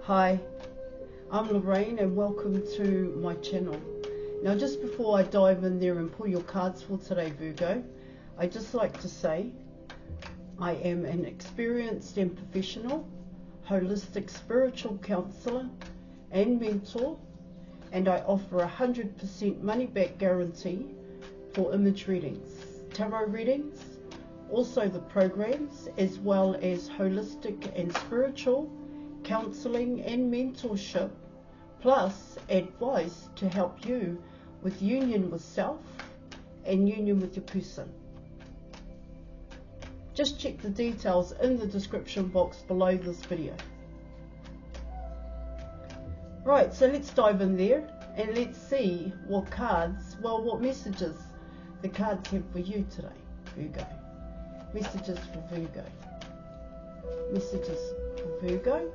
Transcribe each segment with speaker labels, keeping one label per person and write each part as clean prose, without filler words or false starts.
Speaker 1: Hi, I'm Lorraine and welcome to my channel. Now just before I dive in there and pull your cards for today, Virgo, I'd just like to say I am an experienced and professional holistic spiritual counselor and mentor, and I offer 100% money back guarantee for image readings, tarot readings, also the programs, as well as holistic and spiritual counselling and mentorship, plus advice to help you with union with self and union with your person. Just check the details in the description box below this video. Right, so let's dive in there and let's see what cards, what messages the cards have for you today, Virgo. Messages for Virgo. Messages for Virgo.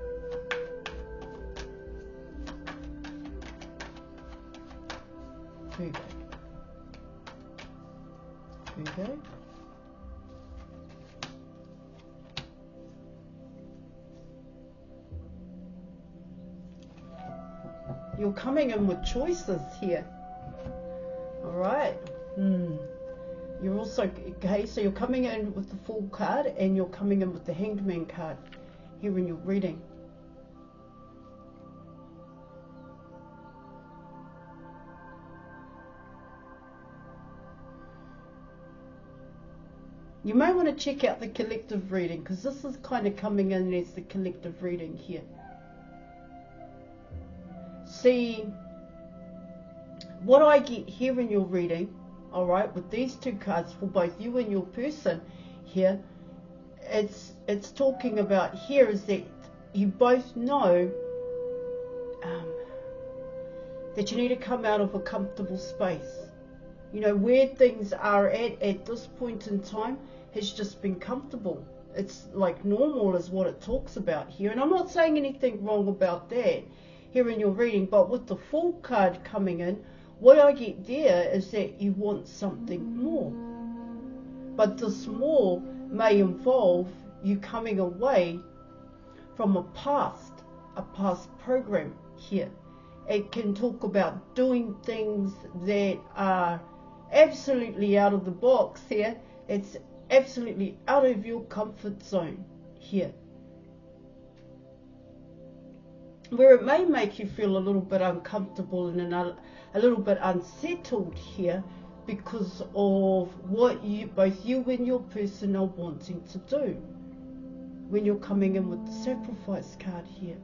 Speaker 1: Virgo. Virgo. You're coming in with choices here. All right. You're also, okay, so you're coming in with the Fool card and you're coming in with the Hanged Man card here in your reading. You may want to check out the collective reading, because this is kind of coming in as the collective reading here. See, what I get here in your reading, all right, with these two cards for both you and your person here, it's talking about here is that you both know that you need to come out of a comfortable space. You know, where things are at this point in time has just been comfortable. It's like normal is what it talks about here. And I'm not saying anything wrong about that here in your reading, but with the Fool card coming in, what I get there is that you want something more. But this more may involve you coming away from a past program here. It can talk about doing things that are absolutely out of the box here. It's absolutely out of your comfort zone here, where it may make you feel a little bit uncomfortable and a little bit unsettled here because of what both you and your person are wanting to do when you're coming in with the Sacrifice card here.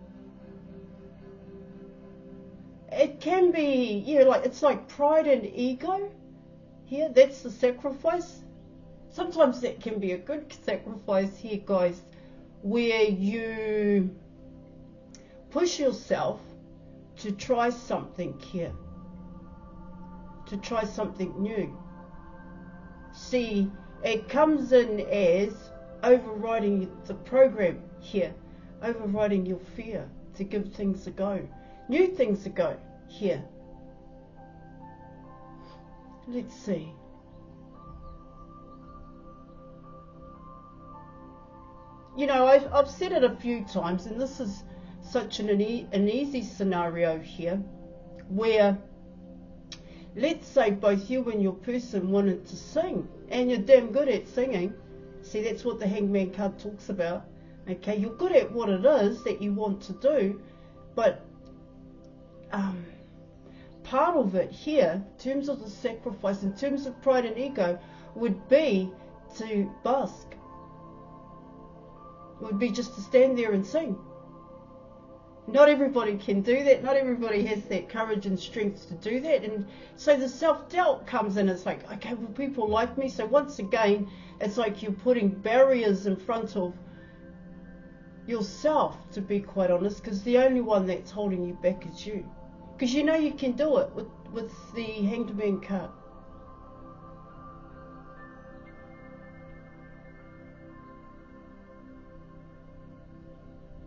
Speaker 1: It can be, like it's like pride and ego here. That's the sacrifice. Sometimes that can be a good sacrifice here, guys, where you push yourself to try something here, to try something new. See, it comes in as overriding the program here, overriding your fear to give things a go, new things a go here. Let's see. You know, I've said it a few times, and this is such an easy scenario here, where let's say both you and your person wanted to sing, and you're damn good at singing. See, that's what the Hangman card talks about. Okay, you're good at what it is that you want to do, but part of it here, in terms of the sacrifice, in terms of pride and ego, would be to busk. It would be just to stand there and sing. Not everybody can do that. Not everybody has that courage and strength to do that. And so the self-doubt comes in. It's like, okay, will people like me? So once again, it's like you're putting barriers in front of yourself, to be quite honest, because the only one that's holding you back is you. Because you know you can do it with the Hanged Man card.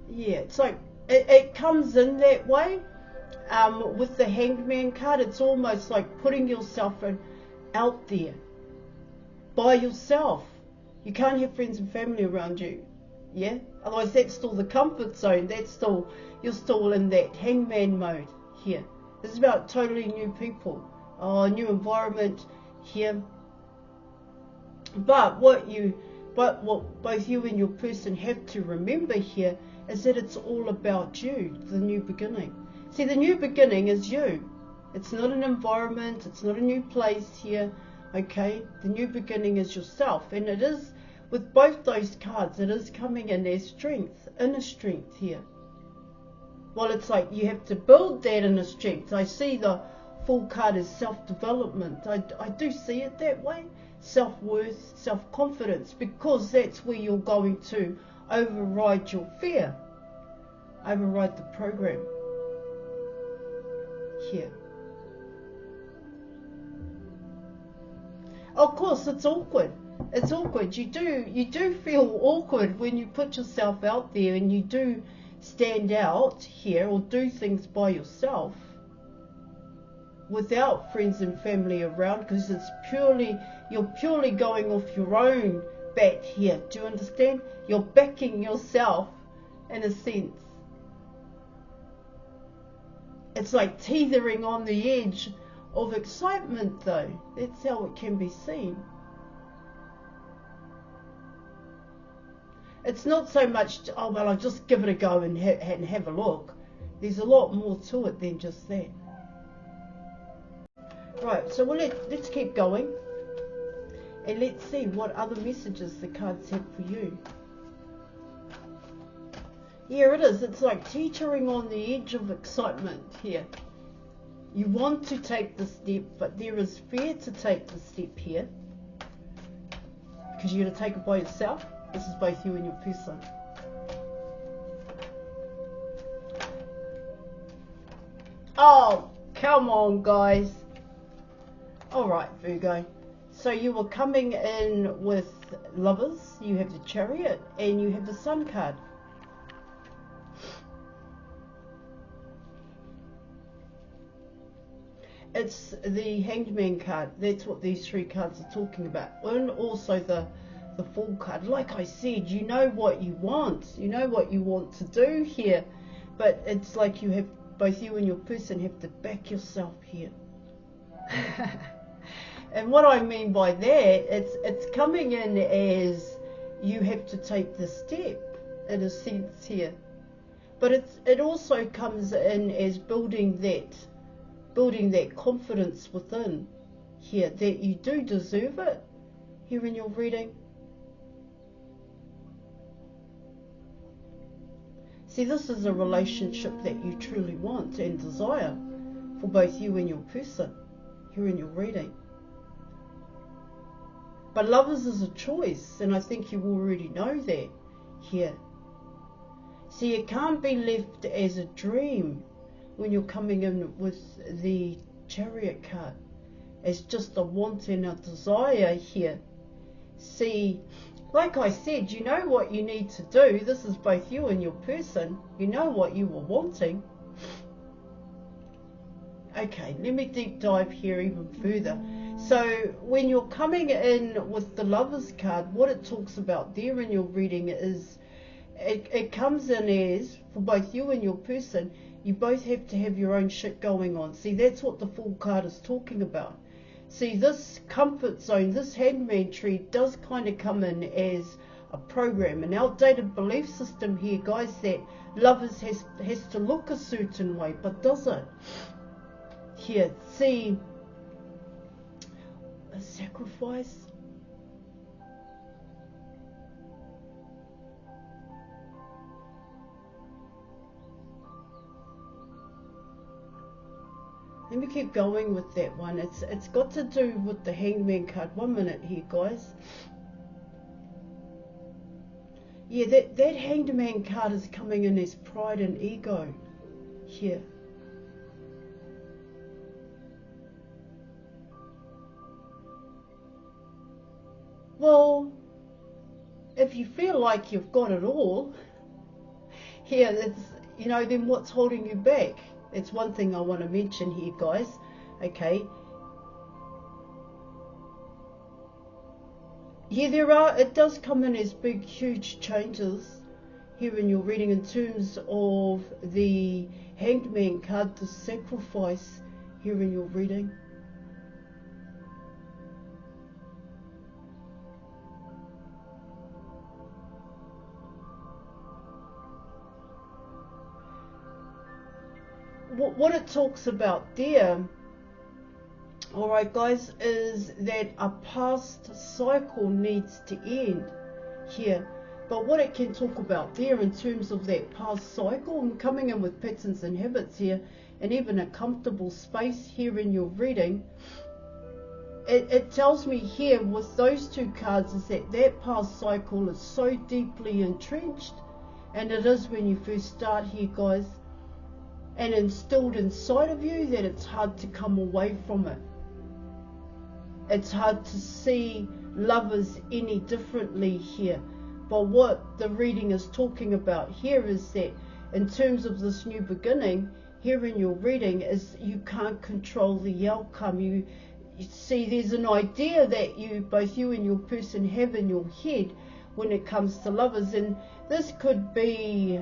Speaker 1: Yeah, it's like it comes in that way. With the Hanged Man card, it's almost like putting yourself out there by yourself. You can't have friends and family around you. Yeah, otherwise that's still the comfort zone. That's still, you're still in that hangman mode here. This is about totally new people, new environment here. But what both you and your person have to remember here is that it's all about you, the new beginning. See, the new beginning is you. It's not an environment, it's not a new place here, okay? The new beginning is yourself, and it is, with both those cards, it is coming in as strength, inner strength here. Well, it's like you have to build that inner strength. I see the full card as self-development. I do see it that way. Self-worth, self-confidence, because that's where you're going to override your fear, override the program here. Of course, it's awkward. It's awkward. You do feel awkward when you put yourself out there and you do stand out here or do things by yourself without friends and family around, because it's you're purely going off your own bat here. Do you understand? You're backing yourself in a sense. It's like teetering on the edge of excitement, though. That's how it can be seen. It's not so much, oh well, I'll just give it a go and have a look. There's a lot more to it than just that. Right, so let's keep going. And let's see what other messages the cards have for you. Here it is. It's like teetering on the edge of excitement here. You want to take the step, but there is fear to take the step here, because you're going to take it by yourself. This is both you and your person. Oh, come on, guys. All right, Virgo. So you were coming in with Lovers. You have the Chariot and you have the Sun card. It's the Hanged Man card. That's what these three cards are talking about. And also the Fool card. Like I said, you know what you want. You know what you want to do here. But it's like you have, both you and your person have to back yourself here. And what I mean by that, it's coming in as you have to take the step in a sense here. But it also comes in as building that confidence within here, that you do deserve it here in your reading. See, this is a relationship that you truly want and desire for both you and your person here in your reading. But Lovers is a choice, and I think you already know that here. See, it can't be left as a dream when you're coming in with the Chariot card, as just a want and a desire here. See, like I said, you know what you need to do. This is both you and your person. You know what you were wanting. Okay, let me deep dive here even further. So when you're coming in with the Lovers card, what it talks about there in your reading is it comes in as, for both you and your person, you both have to have your own shit going on. See, that's what the Fool card is talking about. See, this comfort zone, this Hangman tree does kind of come in as a program, an outdated belief system here, guys, that Lovers has to look a certain way, but does it? Here, see, a sacrifice. Let me keep going with that one. It's got to do with the Hangman card. 1 minute here, guys. Yeah, that Hanged Man card is coming in as pride and ego here. Well, if you feel like you've got it all, here, it's, you know, then what's holding you back? It's one thing I want to mention here, guys. Okay. Yeah, it does come in as big, huge changes here in your reading in terms of the Hanged Man card, the sacrifice here in your reading. What it talks about there, alright guys, is that a past cycle needs to end here. But what it can talk about there in terms of that past cycle, and coming in with patterns and habits here, and even a comfortable space here in your reading, it tells me here with those two cards is that that past cycle is so deeply entrenched, and it is when you first start here, guys, and instilled inside of you, that it's hard to come away from it. It's hard to see lovers any differently here. But what the reading is talking about here is that in terms of this new beginning, here in your reading, is you can't control the outcome. You see, there's an idea that both you and your person have in your head when it comes to lovers, and this could be,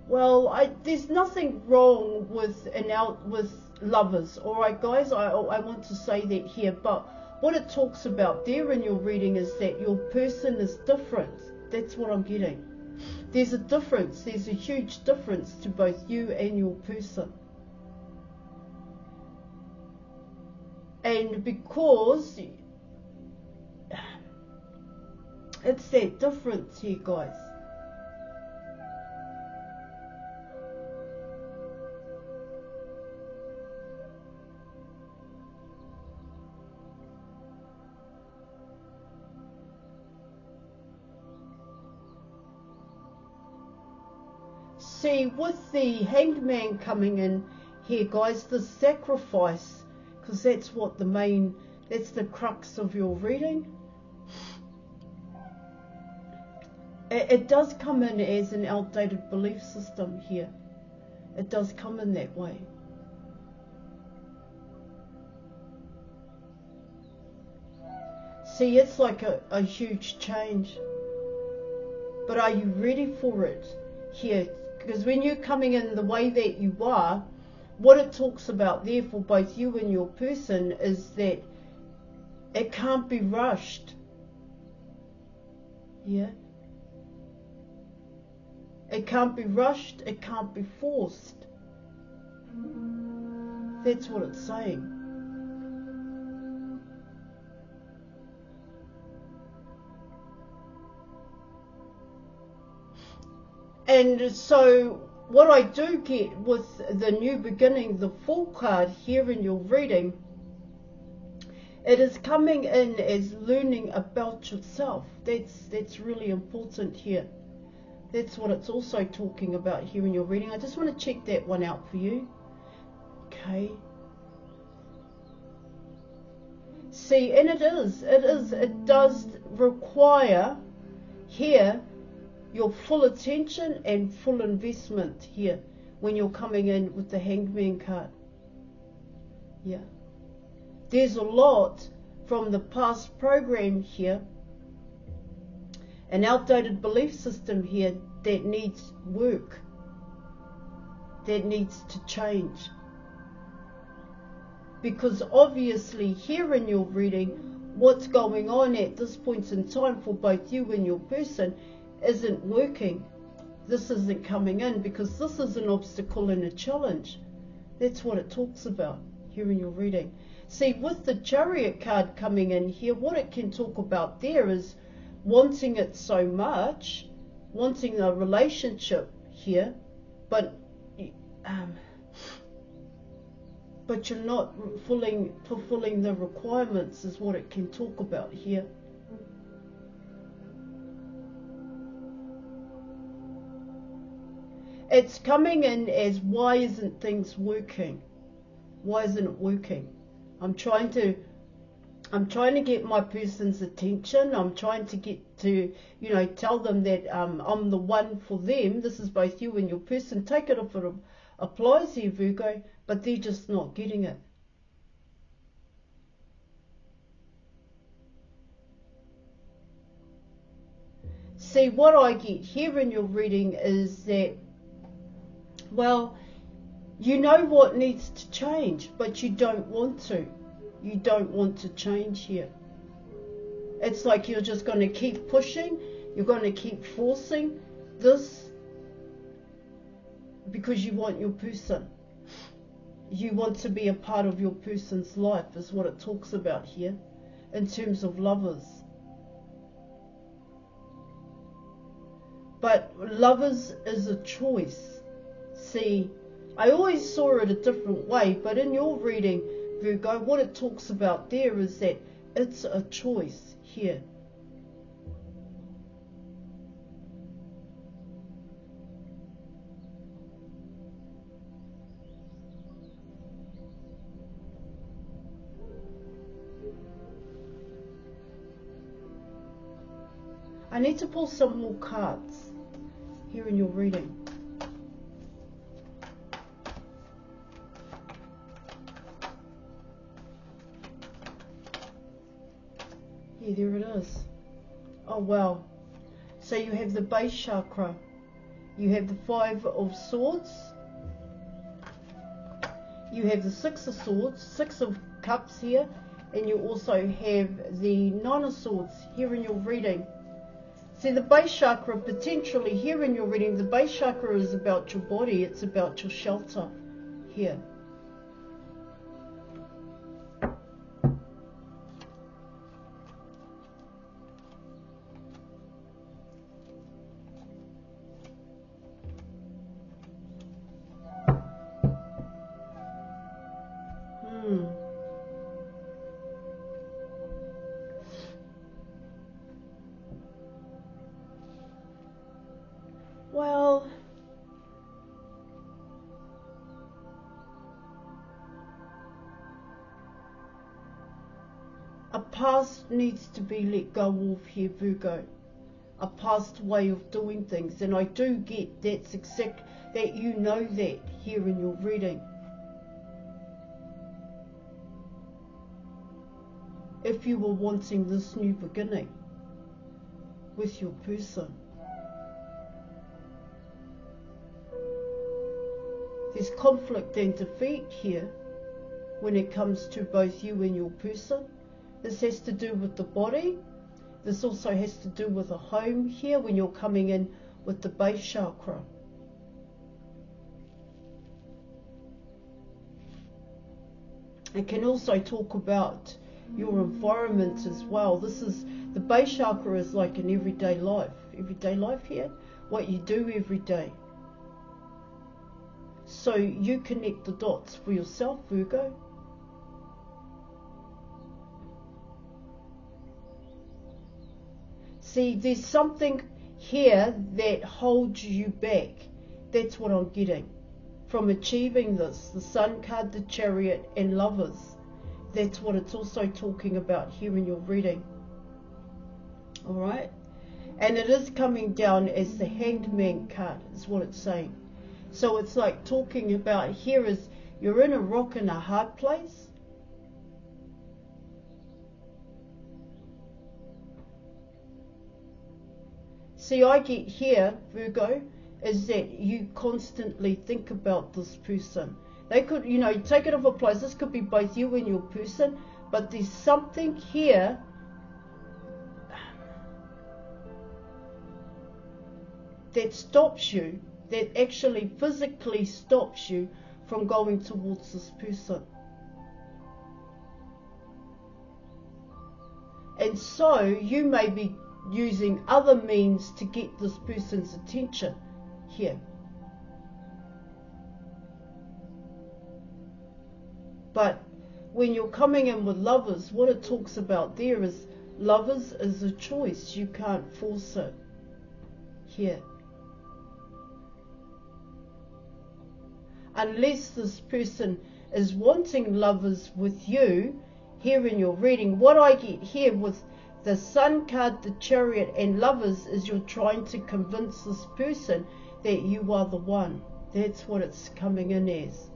Speaker 1: well, there's nothing wrong with lovers, alright guys, I want to say that here, but what it talks about there in your reading is that your person is different. That's what I'm getting. There's a difference, there's a huge difference to both you and your person. And because it's that difference here, guys. See, with the Hanged Man coming in here, guys, the sacrifice, because that's what that's the crux of your reading. It does come in as an outdated belief system here. It does come in that way. See, it's like a huge change. But are you ready for it here? Because when you're coming in the way that you are, what it talks about there for both you and your person is that it can't be rushed. Yeah? It can't be rushed, it can't be forced. That's what it's saying. And so what I do get with the new beginning, the Fool card here in your reading, it is coming in as learning about yourself. That's really important here. That's what it's also talking about here in your reading. I just want to check that one out for you. Okay. See, and it does require here your full attention and full investment here when you're coming in with the Hanged Man card. Yeah. There's a lot from the past program here, an outdated belief system here that needs work, that needs to change. Because obviously here in your reading, what's going on at this point in time for both you and your person isn't working. This isn't coming in because this is an obstacle and a challenge. That's what it talks about here in your reading. See, with the Chariot card coming in here, what it can talk about there is wanting it so much, wanting a relationship here, but you're not fulfilling the requirements is what it can talk about here. It's coming in as, why isn't things working? Why isn't it working? I'm trying to get my person's attention. I'm trying to get to, tell them that I'm the one for them. This is both you and your person. Take it if it applies here, Virgo, but they're just not getting it. See, what I get here in your reading is that, well, you know what needs to change, but you don't want to. You don't want to change here. It's like you're just going to keep pushing, you're going to keep forcing this because you want your person. You want to be a part of your person's life, is what it talks about here in terms of lovers. But lovers is a choice. See, I always saw it a different way, but in your reading, Virgo, what it talks about there is that it's a choice here. I need to pull some more cards here in your reading. Yeah, there it is. Oh wow. So you have the base chakra. You have the 5 of Swords. You have the 6 of Swords, 6 of Cups here. And you also have the 9 of Swords here in your reading. See, the base chakra, potentially here in your reading, the base chakra is about your body. It's about your shelter here. Well, a past needs to be let go of here, Virgo. A past way of doing things, and I do get that's exact, that you know that here in your reading. If you were wanting this new beginning with your person. There's conflict and defeat here when it comes to both you and your person. This has to do with the body. This also has to do with a home here when you're coming in with the base chakra. It can also talk about your environment as well. This is, the base chakra is like an everyday life here, what you do every day. So you connect the dots for yourself, Virgo. See, there's something here that holds you back. That's what I'm getting from achieving this. The Sun card, the Chariot, and Lovers. That's what it's also talking about here in your reading. Alright? And it is coming down as the Hanged Man card, is what it's saying. So it's like talking about here is you're in a rock and a hard place. See, I get here, Virgo, is that you constantly think about this person. They could, you know, take it off a place. This could be both you and your person, but there's something here that stops you, that actually physically stops you from going towards this person. And so you may be using other means to get this person's attention here. But when you're coming in with Lovers, what it talks about there is Lovers is a choice. You can't force it here. Unless this person is wanting Lovers with you, here in your reading, what I get here with the Sun card, the Chariot, and Lovers is you're trying to convince this person that you are the one. That's what it's coming in as.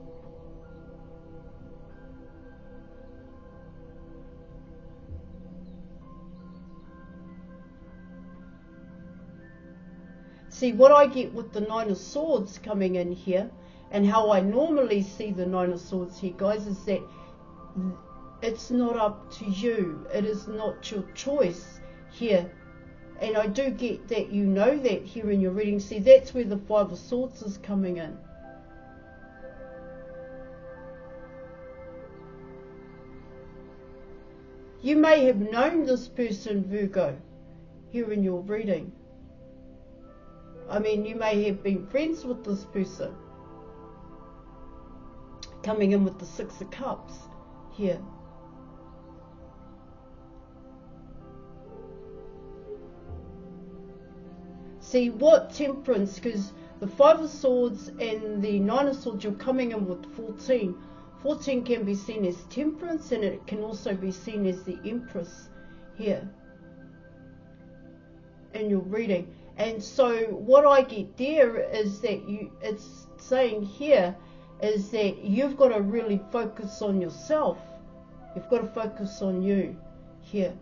Speaker 1: See, what I get with the Nine of Swords coming in here, and how I normally see the Nine of Swords here, guys, is that it's not up to you. It is not your choice here. And I do get that you know that here in your reading. See, that's where the Five of Swords is coming in. You may have known this person, Virgo, here in your reading. I mean, you may have been friends with this person. Coming in with the Six of Cups here. See, what Temperance, because the Five of Swords and the Nine of Swords, you're coming in with 14. 14 can be seen as Temperance, and it can also be seen as the Empress here in your reading. And so what I get there is that it's saying here is that you've got to really focus on yourself. You've got to focus on you here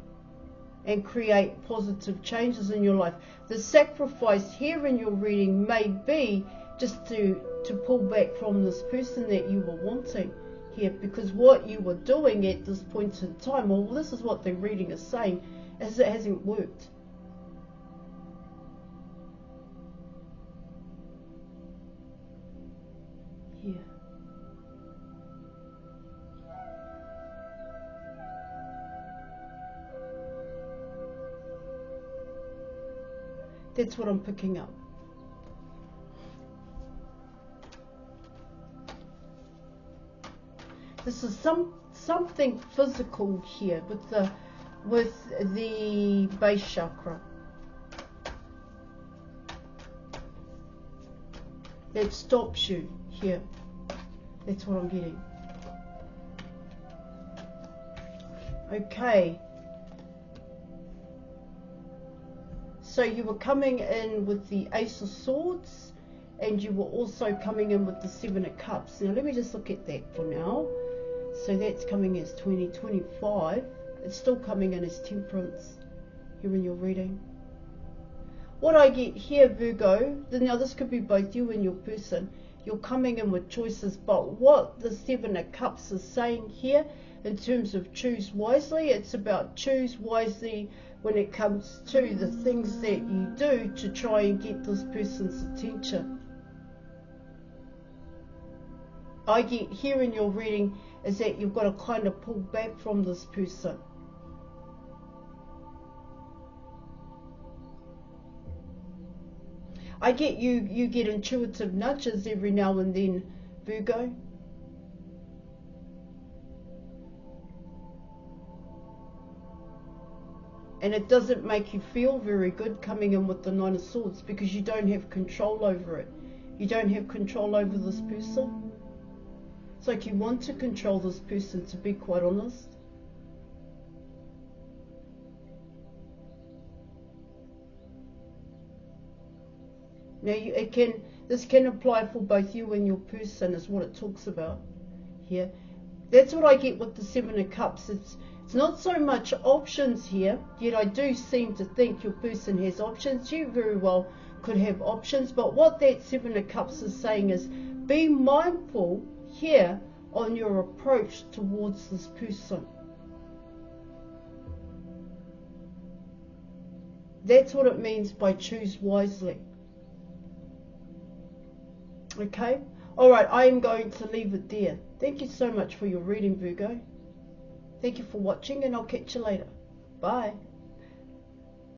Speaker 1: and create positive changes in your life. The sacrifice here in your reading may be just to pull back from this person that you were wanting here, because what you were doing at this point in time, well, this is what the reading is saying, is it hasn't worked. Here. That's what I'm picking up. This is something physical here with the base chakra. That stops you here. That's what I'm getting. Okay. So you were coming in with the Ace of Swords, and you were also coming in with the Seven of Cups. Now let me just look at that for now. So that's coming as 2025. It's still coming in as Temperance here in your reading. What I get here, Virgo, now this could be both you and your person. You're coming in with choices, but what the Seven of Cups is saying here in terms of choose wisely, it's about choose wisely when it comes to the things that you do to try and get this person's attention. I get here in your reading is that you've got to kind of pull back from this person. I get you get intuitive nudges every now and then, Virgo. And it doesn't make you feel very good coming in with the Nine of Swords, because you don't have control over it. You don't have control over this person. It's like you want to control this person, to be quite honest. Now this can apply for both you and your person, is what it talks about here. That's what I get with the Seven of Cups. It's not so much options here, yet I do seem to think your person has options. You very well could have options, but what that Seven of Cups is saying is be mindful here on your approach towards this person. That's what it means by choose wisely. Okay? Alright, I am going to leave it there. Thank you so much for your reading, Virgo. Thank you for watching, and I'll catch you later. Bye.